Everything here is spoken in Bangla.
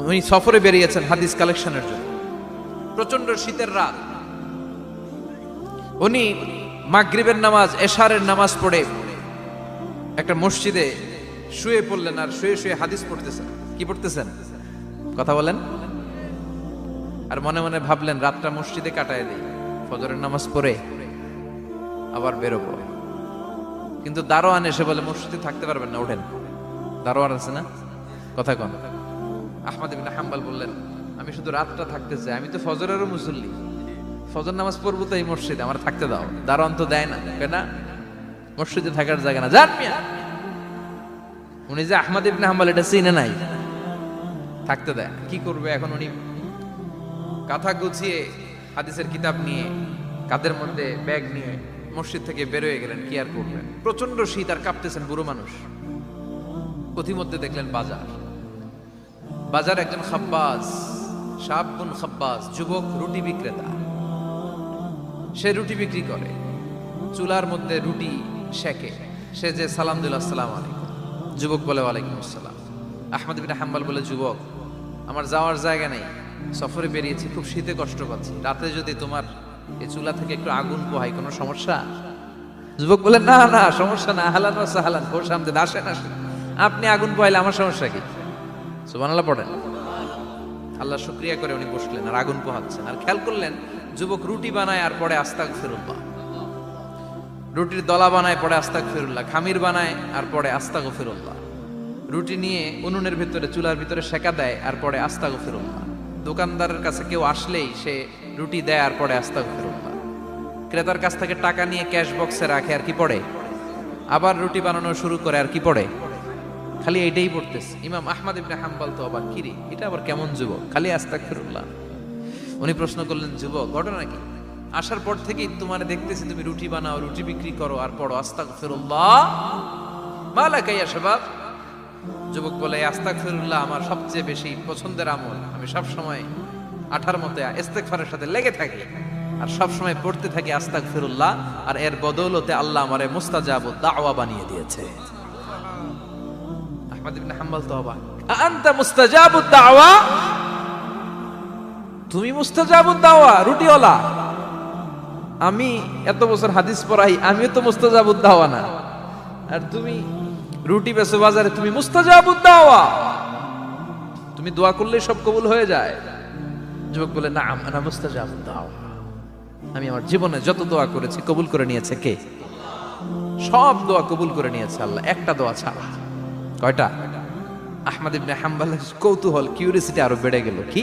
উনি সফরে বেরিয়েছেন হাদিস কালেকশনের জন্য। প্রচন্ড শীতের রাত, উনি মাগরিবের নামাজ, এশারের নামাজ পড়ে একটা মসজিদে শুয়ে পড়লেন, আর শুয়ে শুয়ে হাদিস পড়তেছেন। কি পড়তেছেন? কথা বলেন। আর মনে মনে ভাবলেন রাতটা মসজিদে কাটায় দিই, ফজরের নামাজ পড়ে আবার বেরোবো। কিন্তু দারোয়ান এসে বলে মসজিদে থাকতে পারবেন না, ওঠেন। দারোয়ান আছে না, কথা কন। আহমদ ইবনে হাম্বল বললেন আমি শুধু রাতটা থাকতে চাই, আমি তো ফজরেরও মুসল্লি, ফজর নামাজ পড়বো তো এই মসজিদে, আমার থাকতে দাও। দারোয়ান তো দেয় না, কেনা মসজিদে থাকার জায়গা না, যান মিয়া। উনি যে আহমদ ইবনে হাম্বল এটা চিনে নাই, থাকতে দেয় না। কি করবে এখন? উনি কাঁথা গুছিয়ে হাদিসের কিতাব নিয়ে কাঁধের মধ্যে ব্যাগ নিয়ে মসজিদ থেকে বেরোয় গেলেন। কি আর করবেন, প্রচন্ড শীত, আর কাঁপতেছেন, বুড়ো মানুষ। পথিমধ্যে দেখলেন বাজার, বাজার একজন খাব্বাজ, শাবুন খাব্বাজ, যুবক রুটি বিক্রেতা। সে রুটি বিক্রি করে, চুলার মধ্যে রুটি সেকে। সে যে সালাম দিল আসসালামু আলাইকুম, যুবক বলে ওয়ালাইকুম আসসালাম। আহমদ ইবনে হাম্বল বলে যুবক আমার যাওয়ার জায়গা নেই, সফরে বেরিয়েছি, খুব শীতে কষ্ট পাচ্ছি, রাতে যদি তোমার এই চুলা থেকে একটু আগুন পোহাই কোনো সমস্যা? যুবক বলে না না সমস্যা না, আহলান ওয়া সাহলান, খোশ আমদেদ, আসেন আসেন, আপনি আগুন পোহাইলে আমার সমস্যা কি? সুবহানাল্লাহ পড়েন। আল্লাহ শুকরিয়া করে উনি বসলেন আর আগুন পোহাচ্ছেন। আর খেয়াল করলেন যুবক রুটি বানায় আর পরে আস্তাগফিরুল্লাহ, রুটির দলা বানায় পরে আস্তাগফিরুল্লাহ, খামির বানায় আর পরে আস্তাগফিরুল্লাহ, রুটি নিয়ে উনুনের ভিতরে চুলার ভিতরে সেকা দেয় আর পরে আস্তাগফিরুল্লাহ। দোকানদারের কাছে কেউ আসলেই সে রুটি দেয় আর পরে আস্তাগফিরুল্লাহ। ক্রেতার কাছ থেকে টাকা নিয়ে ক্যাশ বক্সে রাখে আর কি পড়ে? আবার রুটি বানানো শুরু করে আর কি পড়ে? খালি এইটাই পড়তেছে। ইমাম আহমদ ইবনে হাম্বল তো অবাক, কিরে এটা আবার কেমন যুবক, খালি আস্তাগফিরুল্লাহ। উনি প্রশ্ন করলেন যুবক ঘটনা কি? আসার পর থেকেই তোমার দেখতেছি তুমি রুটি বানাও, রুটি বিক্রি করো আর পড়ো আস্তাগফিরুল্লাহ, মালাকা ইয়া শাবাব। যুবক বলে আস্তাগফিরুল্লাহ আমার সবচেয়ে বেশি পছন্দের আমল, আমি সব সময় আঠার মতো ইস্তেগফারের সাথে লেগে থাকি আর সব সময় পড়তে থাকি আস্তাগফিরুল্লাহ, আর এর বদৌলতে আল্লাহ আমারে মুস্তাজাবুদ দাওয়া বানিয়ে দিয়েছে। আহমদ ইবনে হাম্বল তো অবাক, আনতা মুস্তাজাবুদ দাওয়া, তুমি মুস্তাজাবুদ দাওয়া, রুটিওয়ালা। আমি এত বছর হাদিস পড়াই, আমিও তো মুস্তাজাবুদ দাওয়া না, আর তুমি রুটি বেচো বাজারে, তুমি মুস্তাজাবুদ দাওয়া, তুমি দোয়া করলে সব কবুল হয়ে যায়। যুবক বলে না আনা মুস্তাজাবুদ দাওয়া, আমি আমার জীবনে যত দোয়া করেছি কবুল করে নিয়েছে কে? সব দোয়া কবুল করে নিয়েছে আল্লাহ, একটা দোয়া ছাড়া। কয়টা? আহমদ ইবনে হাম্বল কৌতূহল, কিউরিসিটি আরো বেড়ে গেল। কি?